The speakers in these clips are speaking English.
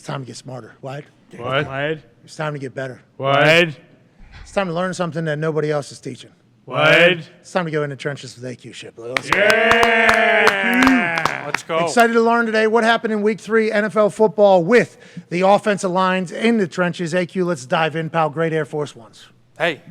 It's time to get smarter. What? What? It's time to get better. What? It's time to learn something that nobody else is teaching. What? It's time to go in the trenches with AQ Shipley. Let's go. Let's go. Excited to learn today what happened in Week 3 NFL football with the offensive lines in the trenches. AQ, let's dive in, pal. Great Air Force Ones. Hey,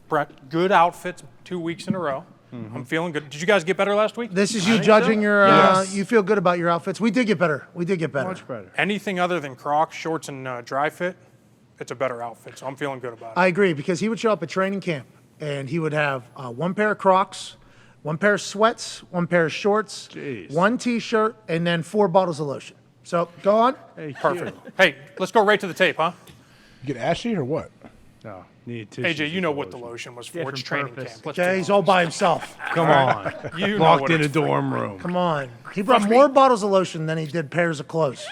Brett, good outfits 2 weeks in a row. I'm feeling good. Did you guys get better last week? This is you judging your. Yes. You feel good about your outfits. We did get better. Much better. Anything other than Crocs, shorts, and dry fit, it's a better outfit. So I'm feeling good about it. I agree, because he would show up at training camp and he would have one pair of Crocs, one pair of sweats, one pair of shorts, one T-shirt, and then 4 bottles of lotion. So go on. Hey, Perfect. Hey, let's go right to the tape, huh? You get ashy or what? No, need tissue. AJ, you know what the lotion was for. It's training purpose. camp. Let's Okay, do he's it. all by himself. Come on. You know Locked what in a it's for. dorm room. Come on. He brought more bottles of lotion than he did pairs of clothes.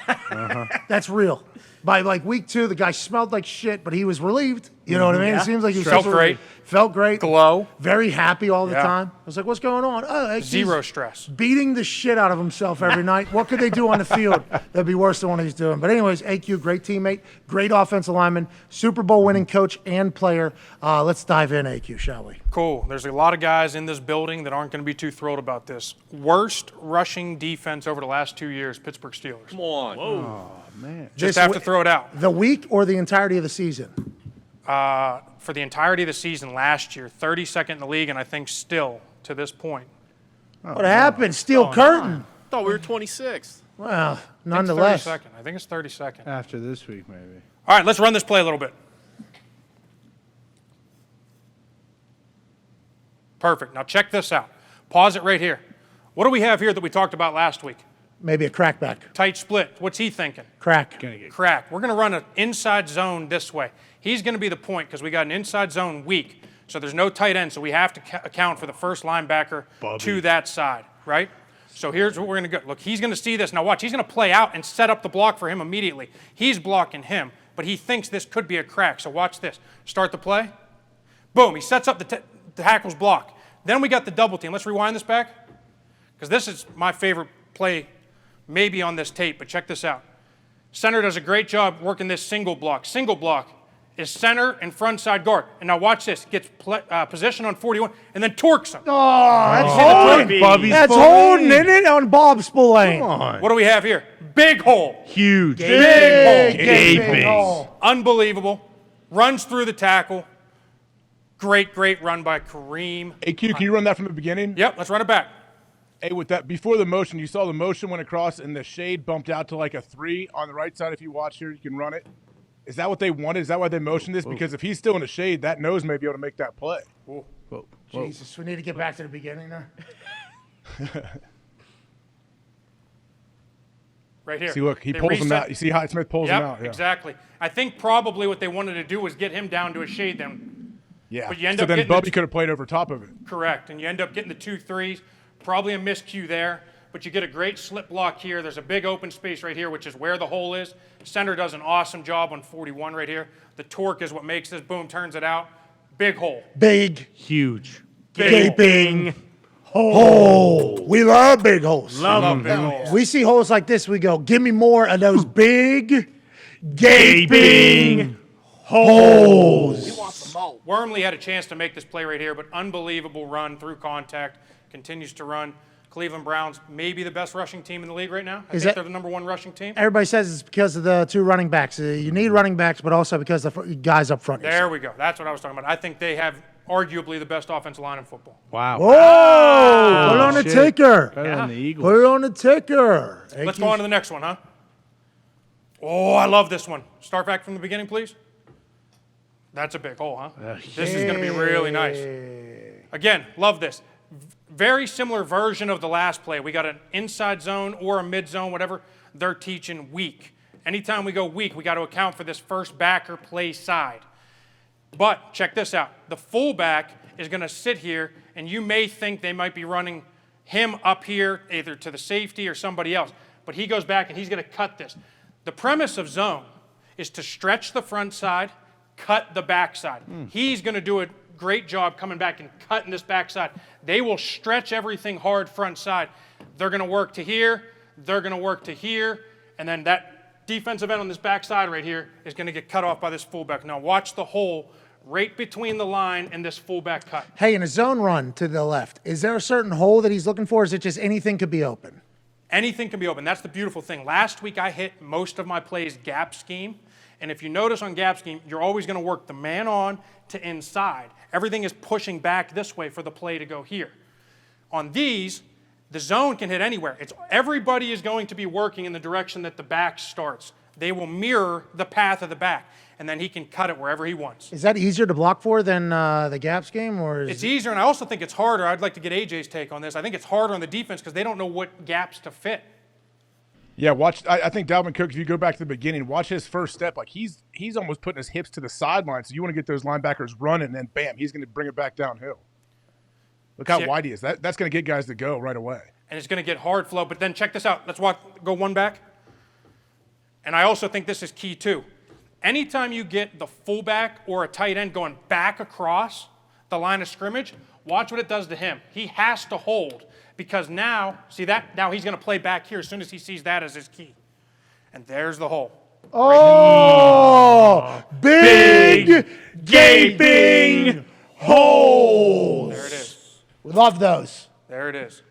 That's real. By like week 2, the guy smelled like shit, but he was relieved. You know what I mean? It seems like he was Felt so great. relieved. Felt great. Glow. Very happy all the Yeah. time. I was like, what's going on? Oh, he's Zero stress. beating the shit out of himself every night. What could they do on the field that'd be worse than what he's doing? But anyways, AQ, great teammate, great offensive lineman, Super Bowl winning coach and player. Let's dive in, AQ, shall we? Cool. There's a lot of guys in this building that aren't going to be too thrilled about this. Worst rushing defense over the last 2 years, Pittsburgh Steelers. Come on. Oh, man. Just have to throw it out. The week or the entirety of the season? For the entirety of the season last year, 32nd in the league, and I think still to this point. What happened? Steel curtain. I thought we were 26th. Well, nonetheless. I think it's 32nd. After this week, maybe. All right, let's run this play a little bit. Perfect. Now check this out. Pause it right here. What do we have here that we talked about last week? Maybe a crackback. Tight split. What's he thinking? Crack. Crack. We're going to run an inside zone this way. He's going to be the point because we got an inside zone weak. So there's no tight end, so we have to account for the first linebacker to that side, right? So here's what we're going to go. Look, he's going to see this. Now watch, he's going to play out and set up the block for him immediately. He's blocking him, but he thinks this could be a crack. So watch this. Start the play. Boom, he sets up the tackle's block. Then we got the double team. Let's rewind this back because this is my favorite play maybe on this tape, but check this out. Center does a great job working this single block. Single block is center and front side guard. And now watch this. Gets position on 41 and then torques him. Oh, that's holding. Bobby That's Spillane. holding, isn't it, on Bob Spillane? Come on. What do we have here? Big hole. Huge. Big Gaping. hole. Unbelievable. Runs through the tackle. Great run by Kareem. AQ, can you run that from the beginning? Yep, let's run it back. Hey, with that, before the motion, you saw the motion went across and the shade bumped out to like a 3 on the right side. If you watch here, you can run it. Is that what they wanted? Is that why they motioned this? Because if he's still in the shade, that nose may be able to make that play. Whoa. Jesus, we need to get back to the beginning there. Right here. See, look, he They pulls him reset. out. You see how Smith pulls him out? Yeah. Exactly. I think probably what they wanted to do was get him down to a shade then. Yeah. But you end so up then getting Bubby could have played over top of it. Correct. And you end up getting the 2 3s. Probably a miscue there. But you get a great slip block here. There's a big open space right here, which is where the hole is. Center does an awesome job on 41 right here. The torque is what makes this. Boom, turns it out. Big hole. Big, Huge. gaping hole. We love big holes. Love Big them. holes. We see holes like this, we go, give me more of those big, gaping holes. Wormley had a chance to make this play right here, but unbelievable run through contact. Continues to run. Cleveland Browns, maybe the best rushing team in the league right now. I think that- they're the #1 rushing team. Everybody says it's because of the 2 running backs. You need running backs, but also because the guys up front. There we go. That's what I was talking about. I think they have arguably the best offensive line in football. Wow. Whoa! Put it on the Shit. ticker. Better than the Eagles. Put it on the ticker. Let's go on to the next one, huh? Oh, I love this one. Start back from the beginning, please. That's a big hole, huh? This is going to be really nice. Again, love this. Very similar version of the last play. We got an inside zone or a mid zone, whatever they're teaching weak. Anytime we go weak, we got to account for this first backer play side. But check this out. The fullback is going to sit here, and you may think they might be running him up here either to the safety or somebody else. But he goes back, and he's going to cut this. The premise of zone is to stretch the front side, cut the back side. He's going to do a great job coming back and cutting this back side. They will stretch everything hard front side. They're going to work to here. They're going to work to here. And then that defensive end on this backside right here is going to get cut off by this fullback. Now watch the hole right between the line and this fullback cut. Hey, in a zone run to the left, is there a certain hole that he's looking for, or is it just anything could be open? Anything can be open. That's the beautiful thing. Last week I hit most of my plays gap scheme. And if you notice on gap scheme, you're always going to work the man on to inside. Everything is pushing back this way for the play to go here. On these, the zone can hit anywhere. Everybody is going to be working in the direction that the back starts. They will mirror the path of the back, and then he can cut it wherever he wants. Is that easier to block for than the gaps game, or is It's easier, and I also think it's harder. I'd like to get AJ's take on this. I think it's harder on the defense because they don't know what gaps to fit. Yeah, watch. I think Dalvin Cook, if you go back to the beginning, watch his first step. Like he's almost putting his hips to the sideline. So you want to get those linebackers running, and then bam, he's going to bring it back downhill. Look how wide he is. That's going to get guys to go right away. And it's going to get hard flow. But then check this out. Let's go one back. And I also think this is key too. Anytime you get the fullback or a tight end going back across the line of scrimmage, watch what it does to him. He has to hold because now, see that? Now he's going to play back here as soon as he sees that as his key. And there's the hole. Oh, big gaping holes. There it is. We love those. There it is.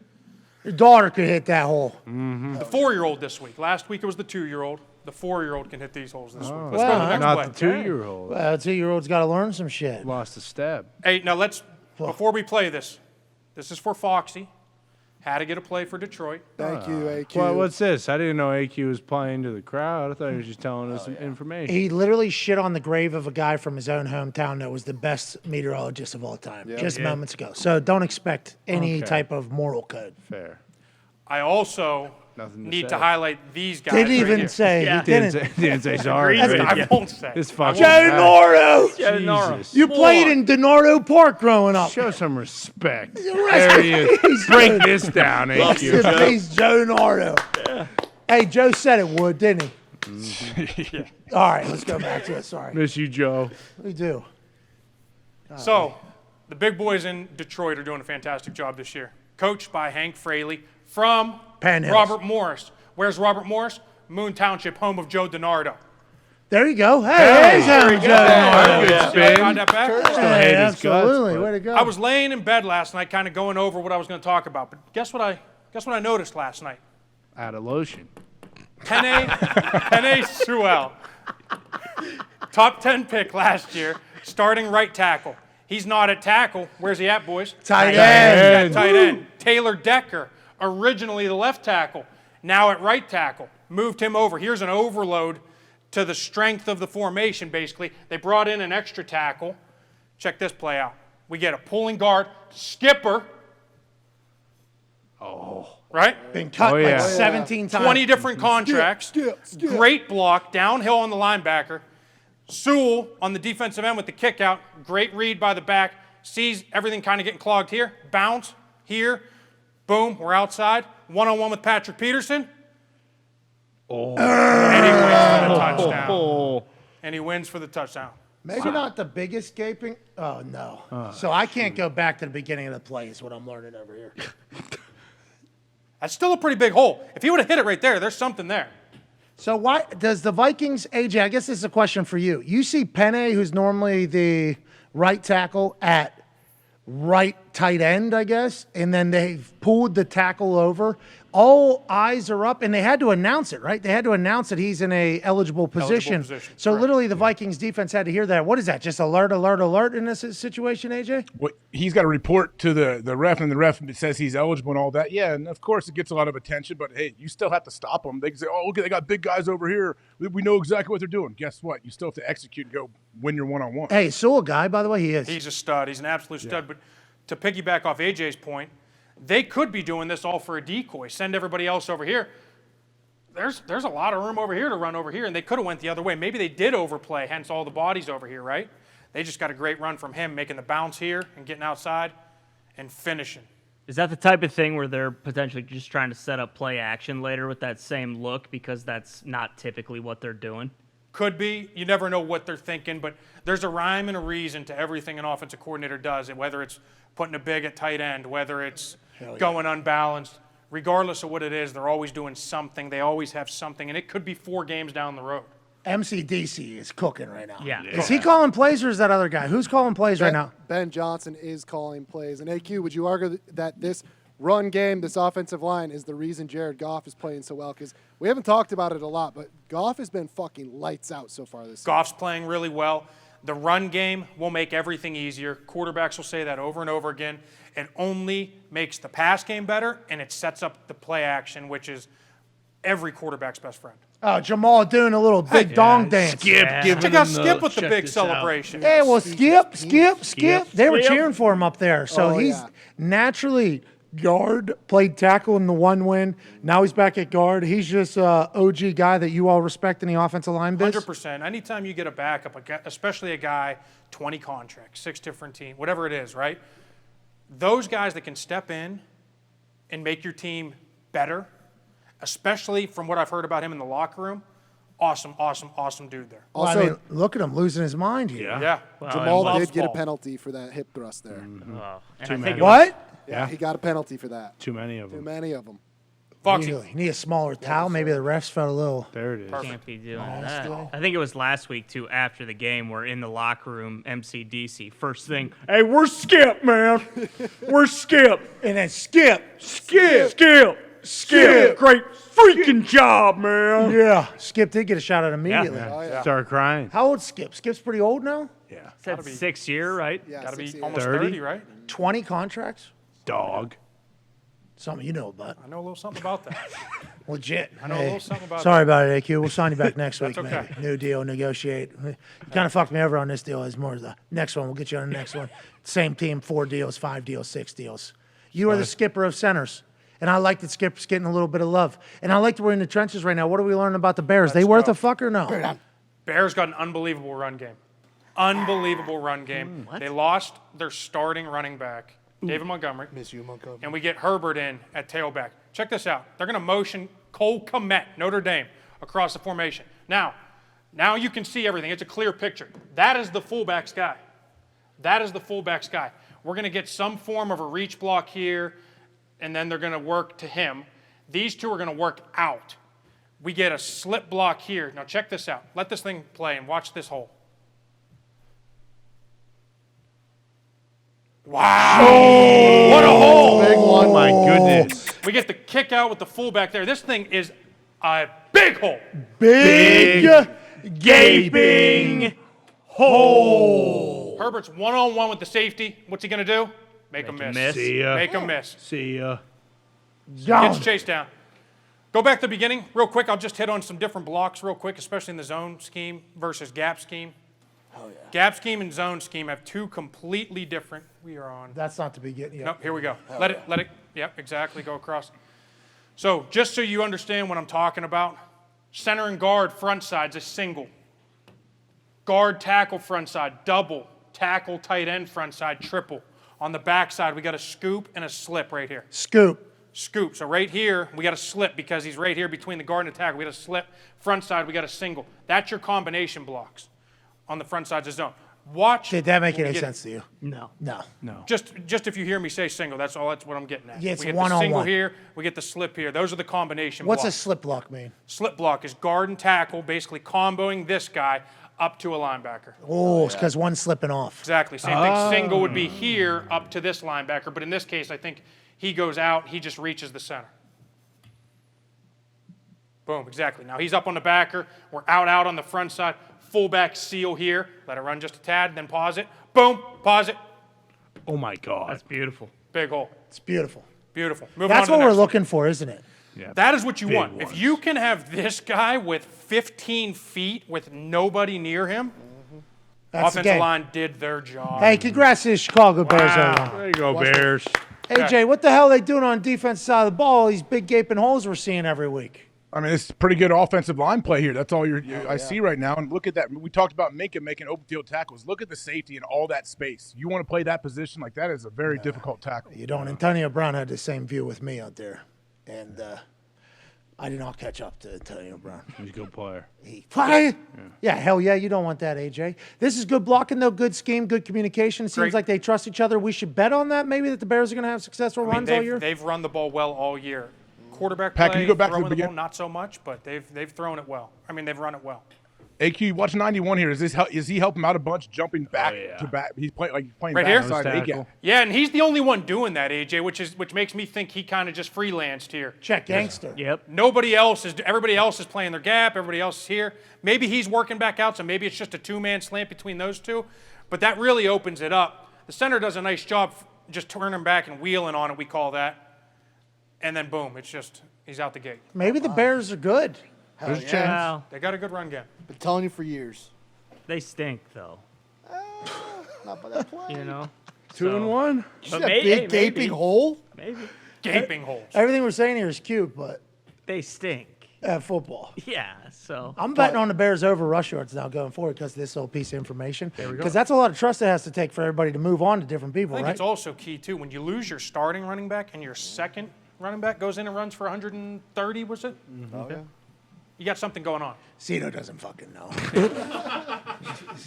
Your daughter could hit that hole. The 4-year-old this week. Last week it was the 2-year-old. The 4-year-old can hit these holes this week. Let's go to the next Not play. the 2-year-old. Well, a 2-year-old's got to learn some shit. Lost a step. Hey, now before we play this is for Foxy. How to get a play for Detroit. Thank you, AQ. Well, what's this? I didn't know AQ was playing to the crowd. I thought he was just telling us some information. He literally shit on the grave of a guy from his own hometown that was the best meteorologist of all time just moments ago. So don't expect any type of moral code. Fair. I also Nothing to need say. to highlight these guys. Didn't right even here. say. Yeah. He didn't. Didn't say sorry. I won't say. This fucking Joe guy. Nordo! Jesus. You played in DeNardo Park growing up. Show some respect. Rest There he in is. peace, Break Joe. this down, Rest in AQ. peace, Joe Nardo. Hey, Joe said it would, didn't he? All right, let's go back to it. Sorry. Miss you, Joe. We do. So, the big boys in Detroit are doing a fantastic job this year. Coached by Hank Fraley from Penn Hills. Robert Morris. Where's Robert Morris? Moon Township, home of Joe DiNardo. There you go. Hey, there's Joe Nardo. Good spin. Got that back? Hey, hate his guts, absolutely. but- Way to go. I was laying in bed last night kind of going over what I was going to talk about. But guess what I noticed last night? Out of lotion. Penei Sewell. Top 10 pick last year, starting right tackle. He's not at tackle. Where's he at, boys? Tight He's end. at tight end. Taylor Decker, originally the left tackle, now at right tackle. Moved him over. Here's an overload to the strength of the formation, basically. They brought in an extra tackle. Check this play out. We get a pulling guard, skipper. Right? Been cut Oh, yeah. like 17 times. 20 different contracts. skip. Great block, downhill on the linebacker. Sewell on the defensive end with the kick out. Great read by the back. Sees everything kind of getting clogged here. Bounce here. Boom, we're outside. One-on-one with Patrick Peterson. And he wins for the touchdown. Oh. And he wins for the touchdown. Maybe not the biggest gaping. Oh, no. So I can't go back to the beginning of the play is what I'm learning over here. That's still a pretty big hole. If he would have hit it right there, there's something there. So why does the Vikings, AJ, I guess this is a question for you. You see Penei, who's normally the right tackle, at right tight end, I guess, and then they've pulled the tackle over. All eyes are up, and they had to announce it, right? They had to announce that he's in a eligible position. So correct. literally the Vikings defense had to hear that. What is that? Just alert, alert, alert in this situation, AJ? Well, he's got to report to the ref, and the ref says he's eligible and all that. Yeah, and of course it gets a lot of attention, but hey, you still have to stop them. They can say, oh, okay, they got big guys over here. We know exactly what they're doing. Guess what? You still have to execute and go win your one-on-one. Hey, Sewell guy, by the way, he is. He's a stud. He's an absolute stud. But to piggyback off AJ's point, they could be doing this all for a decoy. Send everybody else over here. There's a lot of room over here to run over here, and they could have went the other way. Maybe they did overplay, hence all the bodies over here, right? They just got a great run from him, making the bounce here and getting outside and finishing. Is that the type of thing where they're potentially just trying to set up play action later with that same look because that's not typically what they're doing? Could be. You never know what they're thinking, but there's a rhyme and a reason to everything an offensive coordinator does, and whether it's putting a big at tight end, whether it's going unbalanced. regardless of what it is, they're always doing something. They always have something, and it could be 4 games down the road. MCDC is cooking right now. Yeah. Is he calling plays or is that other guy? Who's calling plays right now? Ben Johnson is calling plays. And AQ, would you argue that this run game, this offensive line, is the reason Jared Goff is playing so well? Because we haven't talked about it a lot, but Goff has been fucking lights out so far this season. Goff's playing really well. The run game will make everything easier. Quarterbacks will say that over and over again. It only makes the pass game better, and it sets up the play action, which is every quarterback's best friend. Oh, Jamal doing a little big dong dance. Skip, giving Check out him the- Skip with the check big this out. celebration. Hey, well, Skip. They were Skip. cheering for him up there. So Oh, he's yeah. naturally guard, played tackle in the 1 win. Now he's back at guard. He's just a OG guy that you all respect in the offensive line biz. 100%. Anytime you get a backup, especially a guy, 20 contracts, 6 different teams, whatever it is, right? Those guys that can step in and make your team better, especially from what I've heard about him in the locker room, awesome dude there. Well, Also, I mean, look at him losing his mind here. Yeah. Jamal Loves did get a ball. penalty for that hip thrust there. Wow. And Too I many. think it was- What? Yeah, he got a penalty for that. Too many of Too them. many of them. Foxy. You need a smaller towel. Maybe the refs felt a little. There it is. Can't be doing that. I think it was last week too. After the game, we're in the locker room. MCDC. First thing, hey, we're Skip, man. We're Skip. And then Skip. Skip. Great freaking job, man. Yeah. Skip did get a shout out immediately. Yeah. Oh, yeah. Start crying. How old's Skip? Skip's pretty old now. Yeah. Said 6 year, right? Yeah, Got to 6 be years. almost 30? 30, right? 20 contracts. Dog. Something you know about. I know a little something about that. Legit. I know a little something about Sorry about it, AQ. We'll sign you back next week, That's maybe. okay. New deal, negotiate. You kind of fucked me over on this deal. As more as the next one. We'll get you on the next one. Same team, 4 deals, 5 deals, 6 deals. You are the skipper of centers. And I like that Skip's getting a little bit of love. And I like that we're in the trenches right now. What are we learning about the Bears? They worth go. a fuck or no? Bears got an unbelievable run game. Unbelievable run game. They lost their starting running back, David Montgomery. Miss you, Montgomery. And we get Herbert in at tailback. Check this out. They're going to motion Cole Kmet, Notre Dame, across the formation. Now you can see everything. It's a clear picture. That is the fullback's guy. That is the fullback's guy. We're going to get some form of a reach block here, and then they're going to work to him. These two are going to work out. We get a slip block here. Now check this out. Let this thing play and watch this hole. Wow! What a hole! Big one. Oh my goodness. We get the kick out with the fullback there. This thing is a big hole. Big Gaping hole. Herbert's one-on-one with the safety. What's he going to do? Make him miss. See ya. Make him miss. See ya. Gets chased down. Go back to the beginning real quick. I'll just hit on some different blocks real quick, especially in the zone scheme versus gap scheme. Oh, yeah. Gap scheme and zone scheme have 2 completely different. We are on. That's not to be getting. Nope, here we go. Let it, yep, exactly, go across. So just so you understand what I'm talking about, center and guard front side's a single. Guard tackle front side, double. Tackle tight end front side, triple. On the back side, we got a scoop and a slip right here. Scoop. Scoop. So right here, we got a slip because he's right here between the guard and the tackle. We got a slip. Front side, we got a single. That's your combination blocks on the front side's zone. Watch. Did that make when we any get- sense to you? No. No. Just if you hear me say single, that's all. That's what I'm getting at. Yeah, it's we get one-on-one. the single here. We get the slip here. Those are the combination What's a blocks. slip block mean? Slip block is guard and tackle, basically comboing this guy up to a linebacker. Oh, it's because one's slipping off. Exactly. Same thing. Single would be here up to this linebacker, but in this case, I think he goes out. He just reaches the center. Boom. Exactly. Now he's up on the backer. We're out on the front side. Fullback seal here. Let it run just a tad, then pause it. Boom. Pause it. Oh my God. That's beautiful. Big hole. It's beautiful. Beautiful. Moving That's on to what the we're next one. looking for, isn't it? Yeah. That is what you Big want. ones. If you can have this guy with 15 feet with nobody near him, That's the offensive game. line did their job. Hey, congrats to the Chicago Bears. everyone. There you go, Bears. Hey, Jay, what the hell are they doing on defense side of the ball? These big gaping holes we're seeing every week. I mean, it's pretty good offensive line play here. That's all I see right now. And look at that. We talked about Minka making open field tackles. Look at the safety and all that space. You want to play that position like that is a very difficult tackle. You don't. Antonio Brown had the same view with me out there, and I did not catch up to Antonio Brown. He's a good player. Yeah, hell yeah, you don't want that, AJ. This is good blocking, though. Good scheme, good communication. It seems Great. like they trust each other. We should bet on that, maybe, that the Bears are going to have successful I mean, runs all year. they've run the ball well all year. quarterback Pat, play, can you go back to the throwing the ball, beginning? not so much, but they've thrown it well. I mean, they've run it well. AQ, watch 91 here. Is he helping him out a bunch, jumping back to back? He's playing Right back here? side Nose A gap. Yeah, and he's the only one doing that, AJ, which makes me think he kind of just freelanced here. Check gangster. Yep. Everybody else is playing their gap, everybody else is here. Maybe he's working back out, so maybe it's just a two-man slant between those two, but that really opens it up. The center does a nice job just turning back and wheeling on it, we call that. And then boom, it's just he's out the gate. Maybe the Bears are good. There's a chance. Well, They got a good run game. Been telling you for years. they stink though. Not by that play. You know. 2-1. See But that may- big hey, gaping maybe. hole? Maybe Gaping holes. Everything we're saying here is cute, but they stink. football. Yeah. So. I'm betting on the Bears over rush yards now going forward because of this little piece of information. Because that's a lot of trust it has to take for everybody to move on to different people, I think right? it's also key, too, when you lose your starting running back and your second running back goes in and runs for 130, was it? Oh, yeah. You got something going on. Zito doesn't fucking know.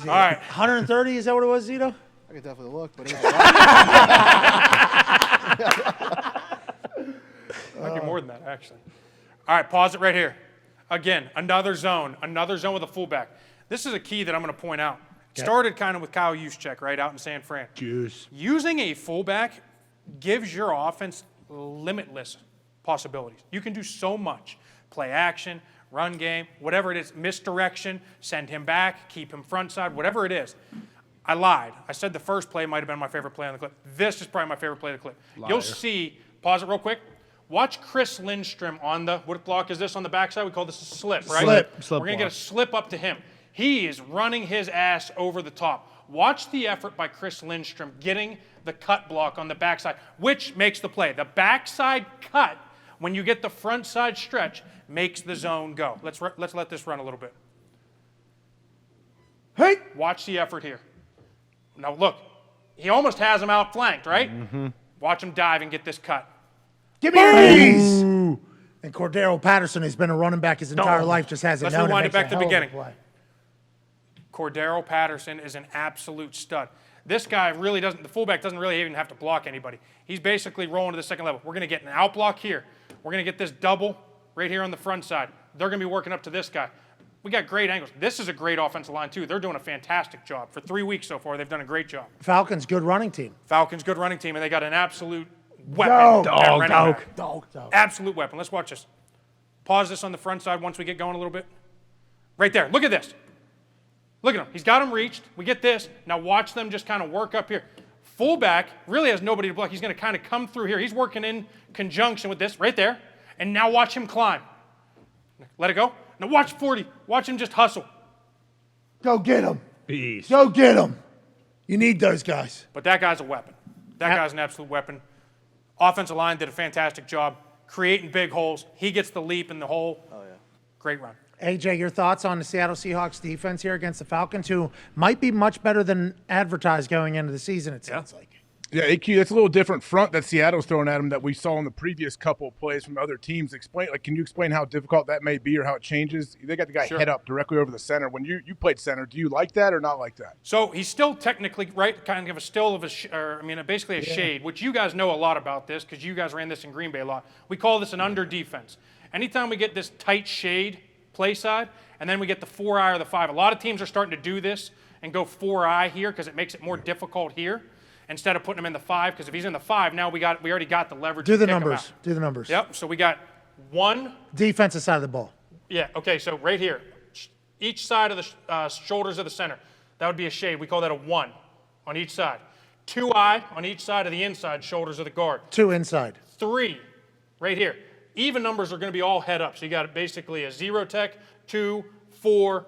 All right. 130, is that what it was, Zito? I could definitely look, but it was a lot. Might be more than that, actually. All right, pause it right here. Again, another zone with a fullback. This is a key that I'm going to point out. Started kind of with Kyle Juszczyk, right, out in San Fran. Juice. Using a fullback gives your offense limitless possibilities. You can do so much. Play action, run game, whatever it is, misdirection, send him back, keep him front side, whatever it is. I lied. I said the first play might have been my favorite play on the clip. This is probably my favorite play of the clip. You'll see, pause it real quick. Watch Chris Lindstrom on the, what block is this on the backside? We call this a slip, right? Slip We're going to get a block. slip up to him. He is running his ass over the top. Watch the effort by Chris Lindstrom getting the cut block on the backside, which makes the play. The backside cut, when you get the front side stretch, makes the zone go. Let's let this run a little bit. Hey! Watch the effort here. Now look, he almost has him outflanked, right? Watch him dive and get this cut. Give me your knees! And Cordero Patterson has been a running back his entire life, just hasn't Let's known rewind it. it back to the Makes a hell of a beginning. play. Cordero Patterson is an absolute stud. This guy really doesn't, the fullback doesn't really even have to block anybody. He's basically rolling to the second level. We're going to get an out block here. We're going to get this double right here on the front side. They're going to be working up to this guy. We got great angles. This is a great offensive line, too. They're doing a fantastic job. For 3 weeks so far, they've done a great job. Falcons, good running team. Falcons, good running team, and they got an absolute weapon. at running back. Dog. Absolute weapon. Let's watch this. Pause this on the front side once we get going a little bit. Right there. Look at this. Look at him. He's got him reached. We get this. Now watch them just kind of work up here. Fullback really has nobody to block. He's going to kind of come through here. He's working in conjunction with this right there. And now watch him climb. Let it go. Now watch 40. Watch him just hustle. Go get him. Beast. Go get him. You need those guys. But that guy's a weapon. That guy's an absolute weapon. Offensive line did a fantastic job creating big holes. He gets the leap in the hole. Oh, yeah. Great run. AJ, your thoughts on the Seattle Seahawks defense here against the Falcons, who might be much better than advertised going into the season, it sounds like. Yeah, AQ, that's a little different front that Seattle's throwing at him that we saw in the previous couple of plays from other teams. Can you explain how difficult that may be or how it changes? They got the guy head up directly over the center. When you played center, do you like that or not like that? So he's still technically, right, kind of basically a shade, which you guys know a lot about this because you guys ran this in Green Bay a lot. We call this an under defense. Anytime we get this tight shade play side, and then we get the 4-eye or the 5. A lot of teams are starting to do this and go 4-eye here because it makes it more difficult here instead of putting him in the 5, because if he's in the 5, now we already got the leverage Do to the kick him numbers. out. Do the numbers. Yep, so we got 1. Defensive side of the ball. Yeah, okay, so right here, each side of the shoulders of the center, that would be a shade. We call that a 1 on each side. 2-eye on each side of the inside shoulders of the guard. 2 inside. 3 right here. Even numbers are going to be all head up. So you got basically a 0 tech, 2, 4,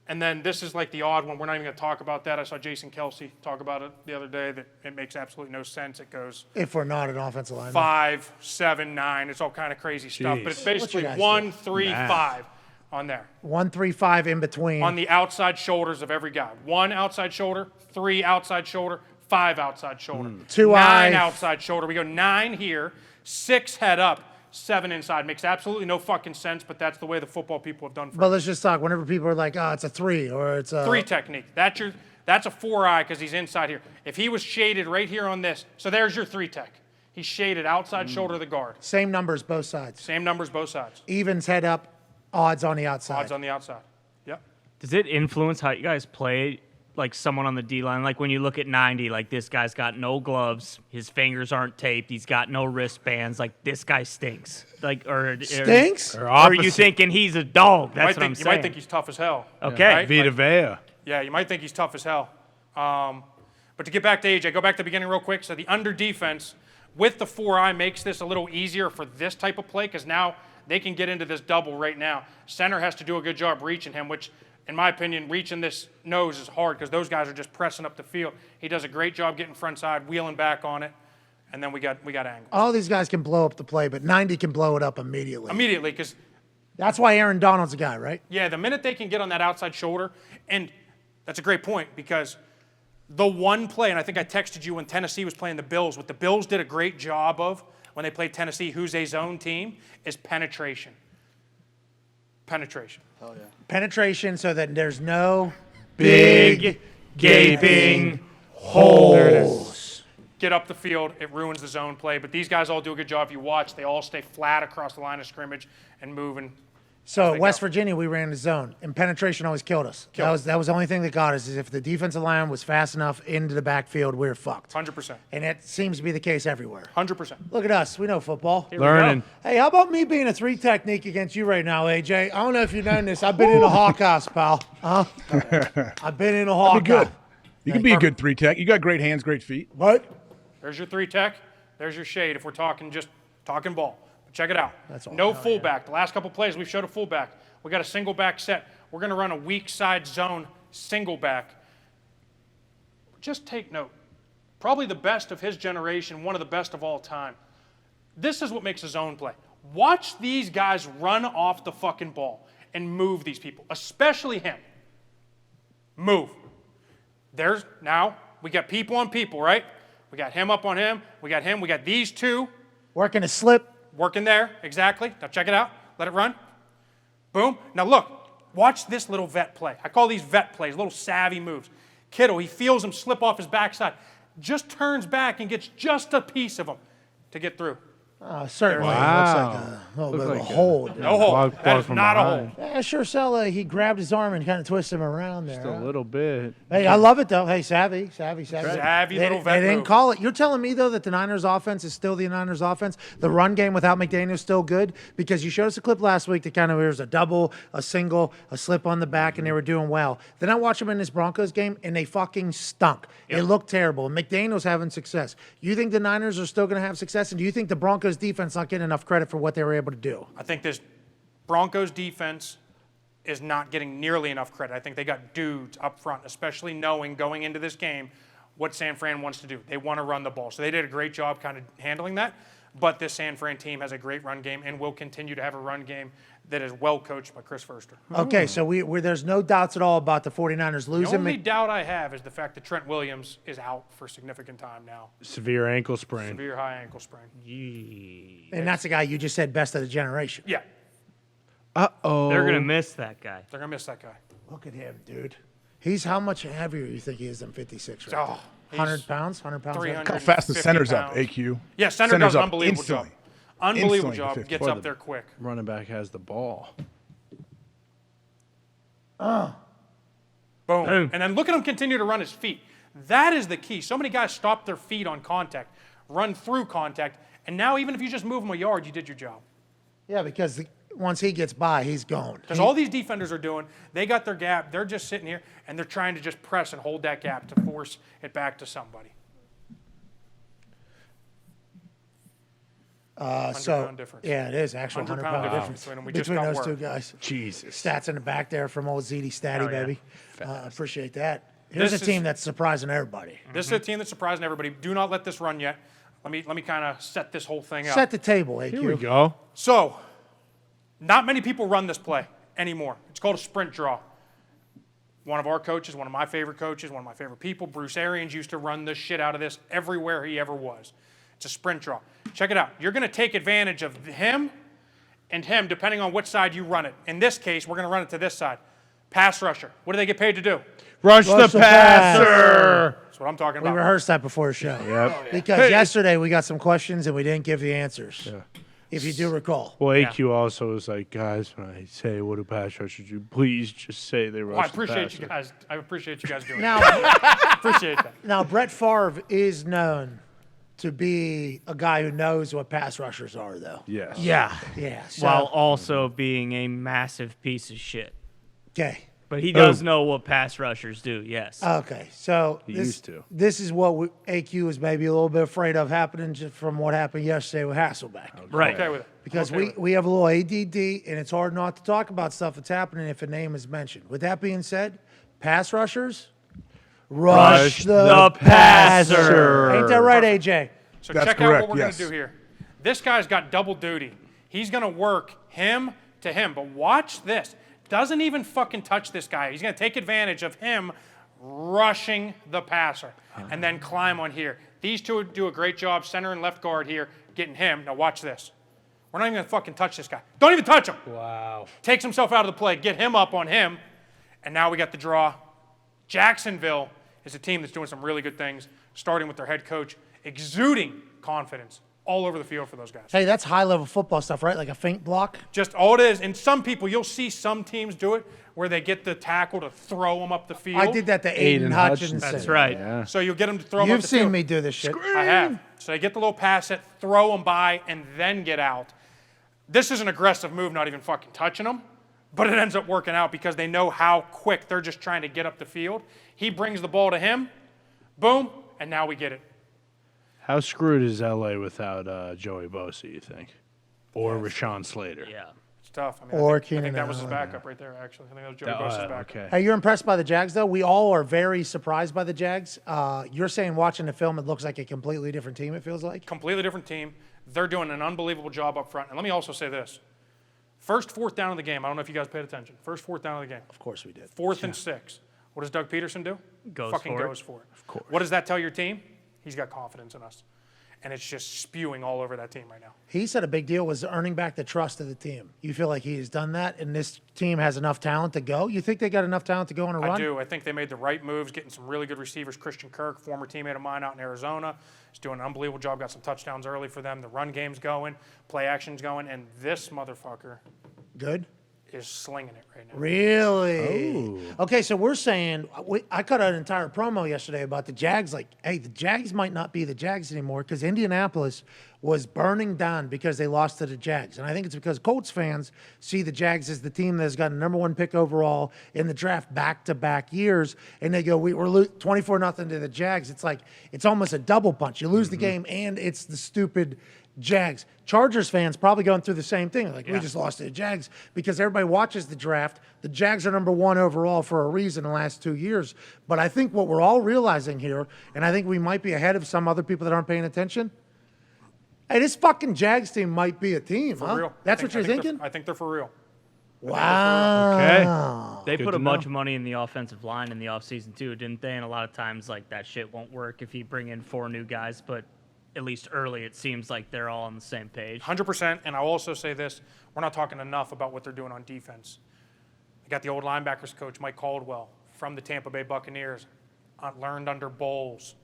and then this is like the odd one. We're not even going to talk about that. I saw Jason Kelsey talk about it the other day that it makes absolutely no sense. It goes If we're not an offensive line. 5, 7, 9. It's all kind of crazy stuff. But it's Jeez. basically What you guys 1, do? 3, 5 on there. 1, 3, 5 in between. On the outside shoulders of every guy. 1 outside shoulder, 3 outside shoulder, 5 outside shoulder. 2 9 eye. outside shoulder. We go 9 here, 6 head up, 7 inside. Makes absolutely no fucking sense, but that's the way the football people have done for But let's just talk. Whenever people are like, it's a 3 or it's a 3 technique. That's a 4-eye because he's inside here. If he was shaded right here on this, so there's your 3 tech. He's shaded outside shoulder of the guard. Same numbers, both sides. Same numbers, both sides. Evens head up, odds on the outside. Odds on the outside. Yep. Does it influence how you guys play? Like someone on the D line, like when you look at 90, like this guy's got no gloves, his fingers aren't taped, he's got no wristbands, like this guy stinks. Like Stinks? Or are you thinking he's a dog? That's what I'm You saying. might think he's tough as hell. Okay. Right? Vita Vea. Yeah, you might think he's tough as hell. But to get back to AJ, go back to the beginning real quick. So the under defense with the 4-eye makes this a little easier for this type of play because now they can get into this double right now. Center has to do a good job reaching him, which, in my opinion, reaching this nose is hard because those guys are just pressing up the field. He does a great job getting front side, wheeling back on it, and then we got angles. All these guys can blow up the play, but 90 can blow it up immediately. Immediately, because That's why Aaron Donald's the guy, right? yeah, the minute they can get on that outside shoulder, and that's a great point because the one play, and I think I texted you when Tennessee was playing the Bills, what the Bills did a great job of when they played Tennessee, who's a zone team, is penetration. Penetration. Hell yeah. Penetration so that there's no Big gaping hole. There it is. Get up the field. It ruins the zone play. But these guys all do a good job. If you watch, they all stay flat across the line of scrimmage and moving. So they West go. Virginia, we ran the zone, and penetration always killed us. Killed. That was the only thing that got us. Is if the defensive line was fast enough into the backfield, we were fucked. 100%. And it seems to be the case everywhere. 100%. Look at us. We know football. Learning. Hey, how about me being a 3 technique against you right now, AJ? I don't know if you've known this. I've been in a hawk house, pal. Huh? I've been in a hawk Good. house. You can be a good 3 tech. You got great hands, great feet. What? There's your 3 tech. There's your shade if we're talking ball. But check it out. That's all. No fullback. The last couple plays we've showed a fullback. We got a single back set. We're going to run a weak side zone single back. Just take note. Probably the best of his generation, one of the best of all time. This is what makes a zone play. Watch these guys run off the fucking ball and move these people, especially him. Move. There's now, we got people on people, right? We got him up on him. We got him. We got these two Working a slip. working there. Exactly. Now check it out. Let it run. Boom. Now look. Watch this little vet play. I call these vet plays, little savvy moves. Kittle, he feels him slip off his backside. Just turns back and gets just a piece of him to get through. Certainly. Wow. Looks like a little bit Looked of a like a- hold. No hole. Block That is from not a behind. hole. Yeah, sure, Sella, he grabbed his arm and kind of twisted him around there. Just a huh? little bit. Hey, I love it, though. Hey, savvy. Savvy They, little they vet didn't move. call it. You're telling me, though, that the Niners offense is still the Niners offense? The run game without McDaniel is still good? Because you showed us a clip last week that kind of was a double, a single, a slip on the back, and they were doing well. Then I watched them in this Broncos game, and they fucking stunk. It looked terrible. And McDaniel's having success. You think the Niners are still going to have success? And do you think the Broncos defense not getting enough credit for what they were able to do? I think this Broncos defense is not getting nearly enough credit. I think they got dudes up front, especially knowing going into this game what San Fran wants to do. They want to run the ball. So they did a great job kind of handling that. But this San Fran team has a great run game and will continue to have a run game that is well coached by Chris Förster. Okay, so there's no doubts at all about the 49ers The losing. only doubt I have is the fact that Trent Williams is out for a significant time now. Severe ankle sprain. Severe high ankle sprain. And that's the guy you just said best of the generation. Yeah, Uh-oh. They're going to miss that guy. they're going to miss that guy. Look at him, dude. He's how much heavier you think he is than 56 right Oh, now? he's 100 pounds? 100 pounds? 300. How fast the 50 center's up, pounds. AQ. Yeah, center does an up unbelievable instantly. job. Unbelievable Instantly to job. 50. Gets For up the- there quick. Running back has the ball. Boom. Boom. And then look at him continue to run his feet. That is the key. So many guys stop their feet on contact, run through contact, and now even if you just move them a yard, you did your job. Yeah, because once he gets by, he's gone. Because all these defenders are doing, they got their gap, they're just sitting here, and they're trying to just press and hold that gap to force it back to somebody. 100-pound difference. Yeah, it is actual 100-pound 100-pound difference difference between them. We just between got those two work. guys. Jesus. Stats in the back there from old ZD Statty, Hell yeah. baby. Appreciate that. Here's This a team is- that's surprising everybody. This is a team that's surprising everybody. Do not let this run yet. Let me kind of set this whole thing up. Set the table, AQ. Here we go. So, not many people run this play anymore. It's called a sprint draw. One of our coaches, one of my favorite coaches, one of my favorite people, Bruce Arians, used to run the shit out of this everywhere he ever was. It's a sprint draw. Check it out. You're going to take advantage of him and him depending on which side you run it. In this case, we're going to run it to this side. Pass rusher. What do they get paid to do? Rush Rush the the passer. That's what I'm talking We about. rehearsed that before the show. Yep. Because yesterday we got some questions and we didn't give the answers. If you do recall. Well, AQ also was like, guys, when I say what do pass rushers do, please just say they rush Well, I the appreciate passer. you guys. I appreciate you guys doing Now, that. Appreciate that. now Brett Favre is known to be a guy who knows what pass rushers are, though. Yes. Yeah. Yeah. So, While also being a massive piece of shit. okay. But he does know what pass rushers do, yes. Okay. So He this, used to. this is what AQ is maybe a little bit afraid of happening just from what happened yesterday with Hasselbeck. right. Okay with it. Because Okay with it. we have a little ADD, and it's hard not to talk about stuff that's happening if a name is mentioned. With that being said, pass rushers, rush the passer. Ain't that right, AJ? So That's check correct, out what we're yes. going to do here. This guy's got double duty. He's going to work him to him. But watch this. Doesn't even fucking touch this guy. He's going to take advantage of him rushing the passer and then climb on here. These two do a great job, center and left guard here, getting him. Now watch this. We're not even going to fucking touch this guy. Don't even touch him. Wow. Takes himself out of the play. Get him up on him. And now we got the draw. Jacksonville is a team that's doing some really good things, starting with their head coach, exuding confidence all over the field for those guys. Hey, that's high-level football stuff, right? Like a feint block? Just all it is. And some people, you'll see some teams do it where they get the tackle to throw them up the field. I did that to Aiden Hutchinson. That's right. Yeah. So you'll get them to throw them up You've the seen field. me do this shit. I have. So they get the little pass set, throw them by, and then get out. This is an aggressive move, not even fucking touching them. But it ends up working out because they know how quick they're just trying to get up the field. He brings the ball to him. Boom. And now we get it. How screwed is LA without Joey Bosa, you think? Or Rashawn Slater? Yeah. It's tough. I mean, Or I think Keenan that was his Allen. backup right there, actually. I think that was Joey Bosa's backup. Okay. Hey, you're impressed by the Jags, though? We all are very surprised by the Jags. You're saying watching the film, it looks like a completely different team, it feels like? Completely different team. They're doing an unbelievable job up front. And let me also say this. First fourth down of the game. I don't know if you guys paid attention. First fourth down of the game. Of course we did. 4th and 6. What does Doug Peterson do? Goes Fucking for it. goes for it. Of course. What does that tell your team? He's got confidence in us. And it's just spewing all over that team right now. He said a big deal was earning back the trust of the team. You feel like he has done that, and this team has enough talent to go? You think they got enough talent to go on a run? I do. I think they made the right moves, getting some really good receivers. Christian Kirk, former teammate of mine out in Arizona, is doing an unbelievable job. Got some touchdowns early for them. The run game's going, play action's going, and this motherfucker Good? is slinging it right now. Really? Okay, so we're saying I cut an entire promo yesterday about the Jags. Like, hey, the Jags might not be the Jags anymore because Indianapolis was burning down because they lost to the Jags, and I think it's because Colts fans see the Jags as the team that's got a #1 pick overall in the draft back-to-back years, and they go, we're 24-0 to the Jags. It's like it's almost a double punch. You lose the game, and it's the stupid Jags. Chargers fans probably going through the same thing. Like, we just lost to the Jags because everybody watches the draft. The Jags are #1 overall for a reason the last 2 years. But I think what we're all realizing here, and I think we might be ahead of some other people that aren't paying attention, hey, this fucking Jags team might be a team, For huh? real. That's I what you're think thinking? I think they're for real. Wow. They Good put to a bunch know. of money in the offensive line in the offseason, too, didn't they? And a lot of times, like, that shit won't work if you bring in 4 new guys. But at least early, it seems like they're all on the same page. 100%. And I'll also say this. We're not talking enough about what they're doing on defense. They got the old linebackers coach, Mike Caldwell, from the Tampa Bay Buccaneers, learned under Bowles.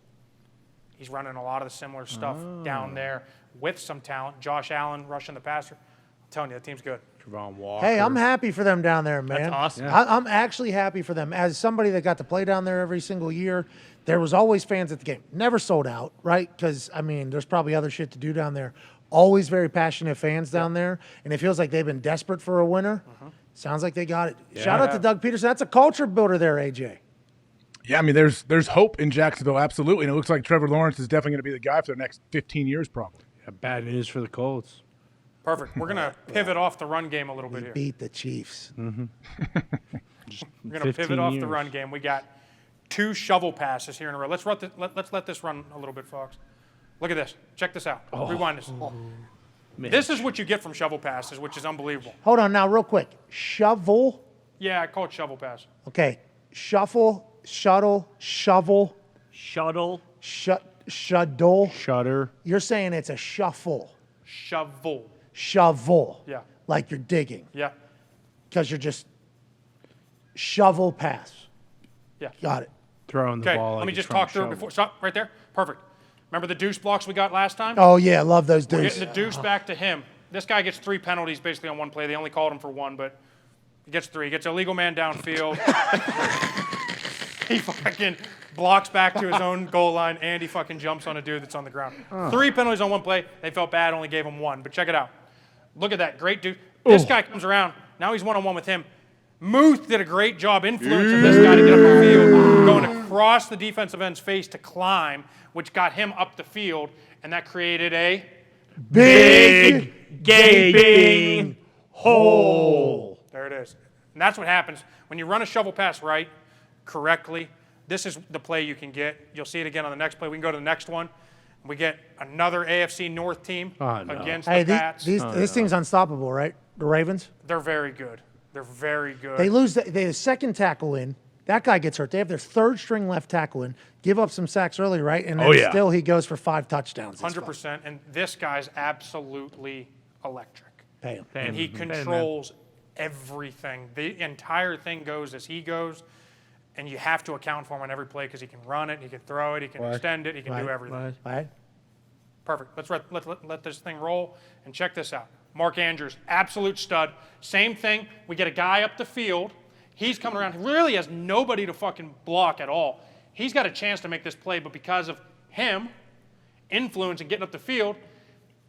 He's running a lot of the similar stuff down there with some talent. Josh Allen rushing the passer. I'm telling you, that team's good. Javon Walker. Hey, I'm happy for them down there, man. That's awesome. I'm actually happy for them. As somebody that got to play down there every single year, there was always fans at the game. Never sold out, right? Because, I mean, there's probably other shit to do down there. Always very passionate fans down there, and it feels like they've been desperate for a winner. Sounds like they got it. Shout out to Doug Peterson. That's a culture builder there, AJ. Yeah, I mean, there's hope in Jacksonville, absolutely, and it looks like Trevor Lawrence is definitely going to be the guy for the next 15 years, probably. Yeah, bad news for the Colts. Perfect. We're going to pivot off the run game a little bit here. Beat the Chiefs. We're going to 15 pivot off the years. run game. We got 2 shovel passes here in a row. Let's let this run a little bit, Fox. Look at this. Check this out. Rewind this. This is what you get from shovel passes, which is unbelievable. Hold on now, real quick. Shovel. Yeah, I call it shovel pass. Okay. Shuffle, shuttle, shovel, Shuttle. shuttle. Shutter. You're saying it's a shuffle. Shovel. Shovel. Yeah. Like you're digging. Yeah. Because you're just shovel pass. Yeah. Got it. Throwing the Okay, ball. let like me a just Trump talk through it shovel. before. Stop right there. Perfect. Remember the deuce blocks we got last time? Oh, yeah, love those We're dudes. getting the deuce back to him. This guy gets 3 penalties basically on one play. They only called him for 1, but he gets 3. He gets a legal man downfield. He fucking blocks back to his own goal line, and he fucking jumps on a dude that's on the ground. 3 penalties on one play. They felt bad, only gave him 1. But check it out. Look at that. Great dude. This guy comes around. Now he's one-on-one with him. Muth did a great job influencing this guy to get up the field, going across the defensive end's face to climb, which got him up the field, and that created a Big Gaping hole. There it is. And that's what happens when you run a shovel pass right, correctly. This is the play you can get. You'll see it again on the next play. We can go to the next one. We get another AFC North team against Hey, the Pats. this team's unstoppable, right? The Ravens. They're very good. They're very good. They lose. They have second tackle in. That guy gets hurt. They have their third string left tackle in. Give up some sacks early, right? And then still he goes for 5 touchdowns. 100%. And this guy's absolutely electric. Pay him. And he controls everything. The entire thing goes as he goes. And you have to account for him on every play because he can run it, he can throw it, he can extend it, he can do everything. Right. Perfect. Let's let this thing roll and check this out. Mark Andrews, absolute stud. Same thing. We get a guy up the field. He's coming around. He really has nobody to fucking block at all. He's got a chance to make this play, but because of him, influence and getting up the field,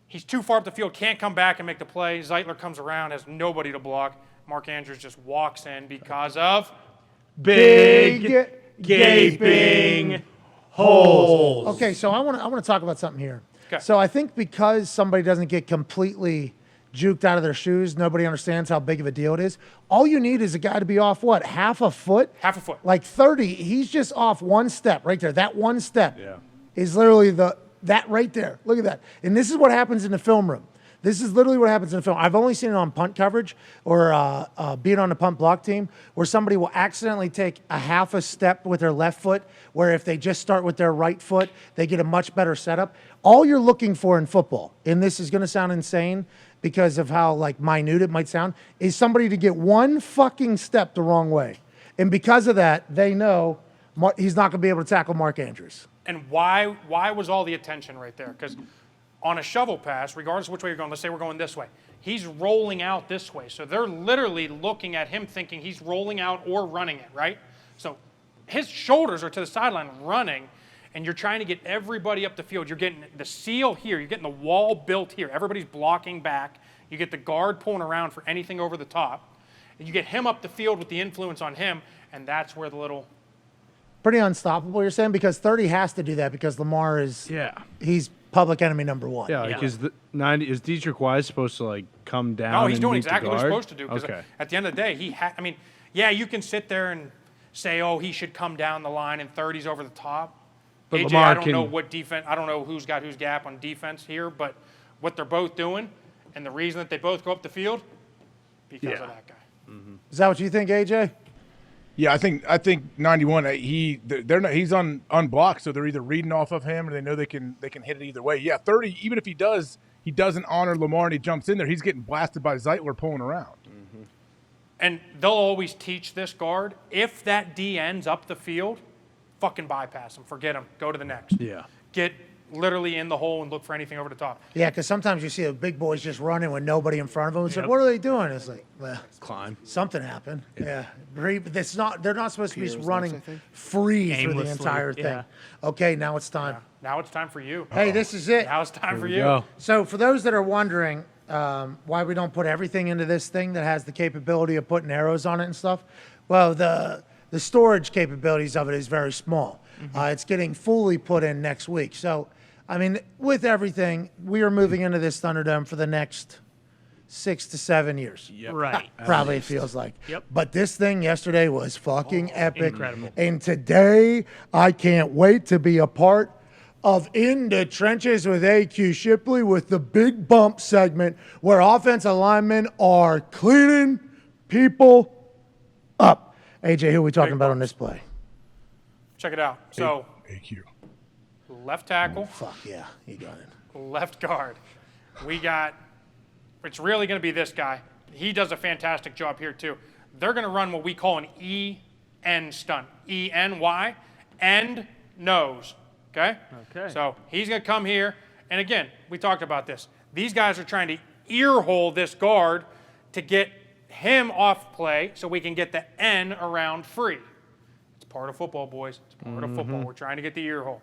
he's too far up the field, can't come back and make the play. Zeitler comes around, has nobody to block. Mark Andrews just walks in because of Big gaping holes. Okay, so I want to talk about something here. Okay. So I think because somebody doesn't get completely juked out of their shoes, nobody understands how big of a deal it is. All you need is a guy to be off what, half a foot? Half a foot. Like 30. He's just off one step right there. That one step is literally that right there. Look at that. And this is what happens in the film room. This is literally what happens in the film. I've only seen it on punt coverage or being on the punt block team where somebody will accidentally take a half a step with their left foot, where if they just start with their right foot, they get a much better setup. All you're looking for in football, and this is going to sound insane because of how like minute it might sound, is somebody to get one fucking step the wrong way. And because of that, they know he's not going to be able to tackle Mark Andrews. And why was all the attention right there? Because on a shovel pass, regardless of which way you're going, let's say we're going this way, he's rolling out this way. So they're literally looking at him thinking he's rolling out or running it, right? So his shoulders are to the sideline running, and you're trying to get everybody up the field. You're getting the seal here. You're getting the wall built here. Everybody's blocking back. You get the guard pulling around for anything over the top. And you get him up the field with the influence on him, and that's where the little... Pretty unstoppable, you're saying? Because 30 has to do that because Lamar is... He's public enemy number 1. Yeah, like is Dietrich Wise supposed to like come down? No, he's and doing meet exactly the what he's guard? supposed to do. Because at the end of the day, you can sit there and say, oh, he should come down the line and 30's over the top. But AJ, Lamar I don't can- know what defense. I don't know who's got whose gap on defense here, but what they're both doing, and the reason that they both go up the field, because of that guy. Is that what you think, AJ? Yeah, I think 91. He's unblocked, so they're either reading off of him or they know they can hit it either way. Yeah, 30. Even if he doesn't honor Lamar and he jumps in there, he's getting blasted by Zeitler pulling around. And they'll always teach this guard, if that D ends up the field, fucking bypass him, forget him, go to the next. Yeah. Get literally in the hole and look for anything over the top. Yeah, because sometimes you see the big boys just running with nobody in front of them. It's like, what are they doing? It's like, well, Climb. something happened. Yeah. They're not supposed to be just Heroes running next, I think. free through the Aimlessly, entire thing. yeah. Okay, now it's time. Now it's time for you. Hey, this is it. Now it's time for we you. go. So for those that are wondering why we don't put everything into this thing that has the capability of putting arrows on it and stuff, well, the storage capabilities of it is very small. It's getting fully put in next week. So, I mean, with everything, we are moving into this Thunderdome for the next 6 to 7 years. Right. Probably it feels like. Yep. But this thing yesterday was fucking epic. incredible. And today, I can't wait to be a part of In the Trenches with AQ Shipley with the Big Bump segment where offensive linemen are cleaning people up. AJ, who are we talking about on this play? Check it out. So, AQ. left tackle, Fuck yeah, he got it. left guard. It's really going to be this guy. He does a fantastic job here, too. They're going to run what we call an E-N stunt. E-N-Y, end, nose. Okay? Okay. So he's going to come here. And again, we talked about this. These guys are trying to ear hole this guard to get him off play so we can get the N around free. It's part of football, boys. It's part of football. We're trying to get the ear hole.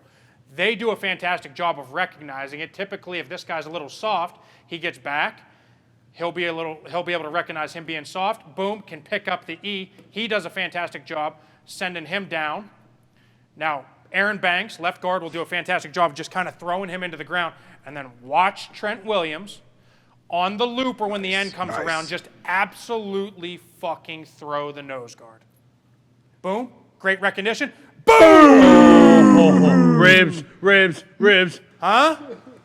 They do a fantastic job of recognizing it. Typically, if this guy's a little soft, he gets back. He'll be able to recognize him being soft. Boom, can pick up the E. He does a fantastic job sending him down. Now, Aaron Banks, left guard, will do a fantastic job of just kind of throwing him into the ground. And then watch Trent Williams on the looper when the end comes around, just absolutely fucking throw the nose guard. Boom, great recognition. Boom! Ribs, ribs, ribs. Huh?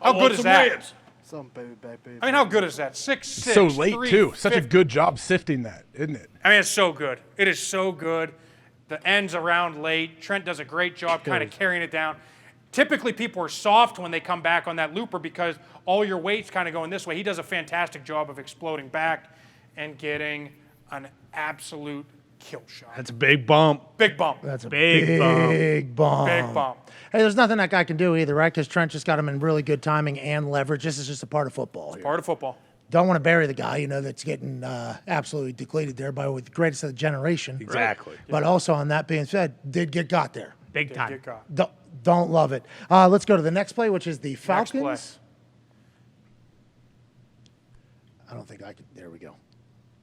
How good is that? Some baby. I mean, how good is that? 6'6". So late, too. Such a 350. good job sifting that, isn't it? I mean, it's so good. It is so good. The end's around late. Trent does a great job kind of carrying it down. Typically, people are soft when they come back on that looper because all your weight's kind of going this way. He does a fantastic job of exploding back and getting an absolute kill shot. That's a big bump. Big bump. That's a Big bump. big bump. Big bump. Hey, there's nothing that guy can do either, right? Because Trent just got him in really good timing and leverage. This is just a part of football. Here. Part of football. Don't want to bury the guy, that's getting absolutely depleted there by with the greatest of the generation. Exactly. But also, on that being said, did get got there. Big time. Good God. Don't love it. Let's go to the next play, which is the Falcons. play. I don't think I can. There we go.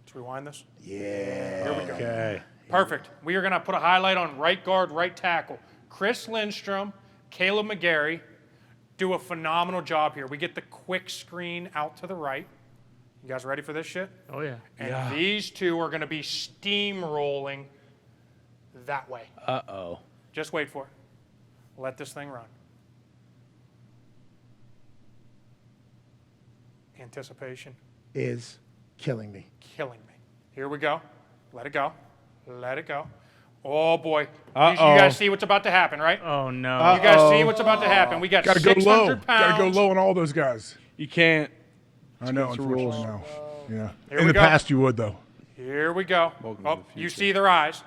Let's rewind this. Yeah. Here we go. Okay. Perfect. We are going to put a highlight on right guard, right tackle. Chris Lindstrom, Caleb McGarry do a phenomenal job here. We get the quick screen out to the right. You guys ready for this shit? Oh, yeah. And these two are going to be steamrolling that way. Uh-oh. Just wait for it. Let this thing run. Anticipation. Is killing me. Killing me. Here we go. Let it go. Let it go. Oh, boy. You Uh-oh. guys see what's about to happen, right? Oh, no. You guys see what's about to happen. We got Got to go 600 low. pounds. Got to go low on all those guys. You can't. I know, against the unfortunately, rules. no. Yeah. Here In we the go. past, you would, though. Here we go. Welcome to Oh, the you future. see their eyes.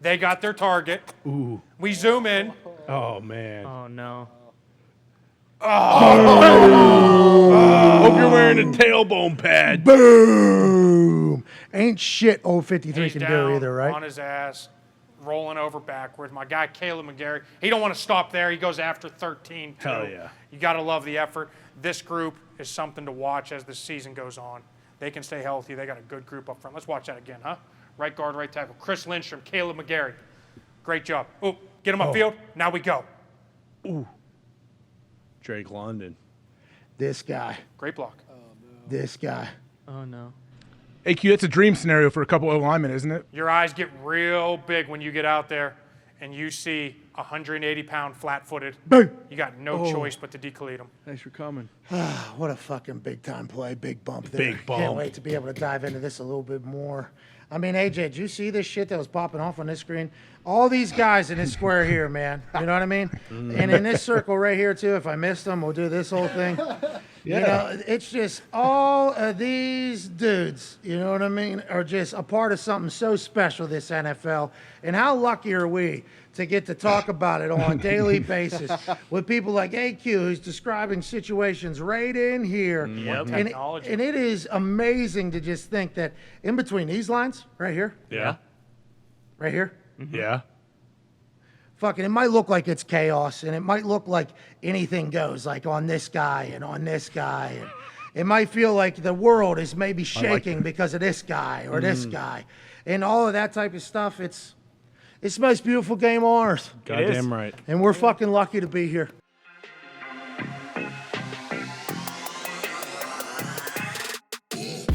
They got their target. Ooh. We zoom in. Oh, man. Oh, no. Hope you're wearing a tailbone pad. Boom. Ain't shit old 53 He's can down do either, right? on his ass, rolling over backwards. My guy, Caleb McGarry, he don't want to stop there. He goes after 13, too. Hell yeah. You got to love the effort. This group is something to watch as the season goes on. They can stay healthy. They got a good group up front. Let's watch that again, huh? Right guard, right tackle. Chris Lindstrom, Caleb McGarry. Great job. Oh, get him upfield. Now we go. Drake London. This guy. Great block. This guy. Oh, no. AQ, that's a dream scenario for a couple of linemen, isn't it? Your eyes get real big when you get out there and you see 180-pound flat-footed. Boom. You got no choice but to decolete them. Thanks for coming. What a fucking big time play. Big bump there. Big bump. Can't wait to be able to dive into this a little bit more. I mean, AJ, did you see this shit that was popping off on this screen? All these guys in this square here, man. You know what I mean? And in this circle right here, too, if I missed them, we'll do this whole thing. You know, it's just all of these dudes, you know what I mean, are just a part of something so special, this NFL. And how lucky are we to get to talk about it on a daily basis with people like AQ, who's describing situations right in here. Yep. And, Technology. and it is amazing to just think that in between these lines, right here, Yeah. right here, Yeah. fucking, it might look like it's chaos, and it might look like anything goes, like on this guy and on this guy. And it might feel like the world is maybe shaking because of this guy or this guy. And all of that type of stuff, it's the most beautiful game on earth. Goddamn right. And we're fucking lucky to be here.